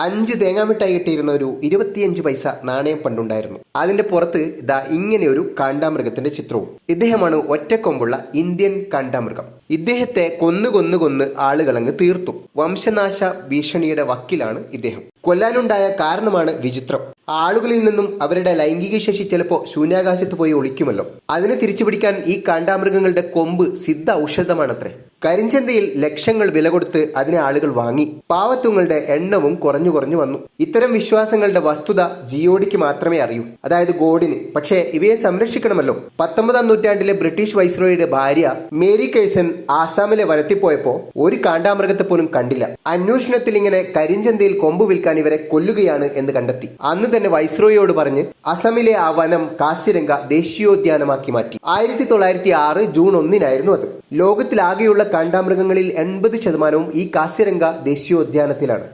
5 തേങ്ങാമിഠായി കിട്ടിയിരുന്ന ഒരു 25 പൈസ നാണയം പണ്ടുണ്ടായിരുന്നു. അതിന്റെ പുറത്ത് ഇതാ ഇങ്ങനെ ഒരു കാണ്ടാമൃഗത്തിന്റെ ചിത്രവും. ഇദ്ദേഹമാണ് ഒറ്റക്കൊമ്പുള്ള ഇന്ത്യൻ കാണ്ടാമൃഗം. ഇദ്ദേഹത്തെ കൊന്ന് ആളുകളങ്ങ് തീർത്തു. വംശനാശ ഭീഷണിയുടെ വക്കിലാണ് ഇദ്ദേഹം. കൊല്ലാനുണ്ടായ കാരണമാണ് വിചിത്രം. ആളുകളിൽ നിന്നും അവരുടെ ലൈംഗിക ശേഷി ചിലപ്പോൾ ശൂന്യാകാശത്ത് പോയി ഒളിക്കുമല്ലോ. അതിനെ തിരിച്ചുപിടിക്കാൻ ഈ കാണ്ടാമൃഗങ്ങളുടെ കൊമ്പ് സിദ്ധ ഔഷധമാണത്രേ. കരിഞ്ചന്തയിൽ ലക്ഷങ്ങൾ വില കൊടുത്ത് അതിനെ ആളുകൾ വാങ്ങി. പാവത്തുങ്ങളുടെ എണ്ണവും കുറഞ്ഞു വന്നു. ഇത്തരം വിശ്വാസങ്ങളുടെ വസ്തുത ജിയോഡിക്ക് മാത്രമേ അറിയൂ, അതായത് ഗോഡിന്. പക്ഷേ ഇവയെ സംരക്ഷിക്കണമല്ലോ. 19-ാം നൂറ്റാണ്ടിലെ ബ്രിട്ടീഷ് വൈസ്രോയുടെ ഭാര്യ മേരി കേഴ്സൺ ആസാമിലെ വനത്തിൽ പോയപ്പോ ഒരു കാണ്ടാമൃഗത്തെ പോലും കണ്ടില്ല. അന്വേഷണത്തിൽ ഇങ്ങനെ കരിഞ്ചന്തയിൽ കൊമ്പ് വിൽക്കാൻ ഇവരെ കൊല്ലുകയാണ് എന്ന് കണ്ടെത്തി. അന്ന് തന്നെ വൈസ്രോയോട് പറഞ്ഞ് അസമിലെ ആ വനം കാസിരംഗ ദേശീയോദ്യാനമാക്കി മാറ്റി. 1906 ജൂൺ 1-നായിരുന്നു അത്. ലോകത്തിലാകെയുള്ള കാണ്ടാമൃഗങ്ങളിൽ 80% ഈ കാസിരംഗ ദേശീയോദ്യാനത്തിലാണ്.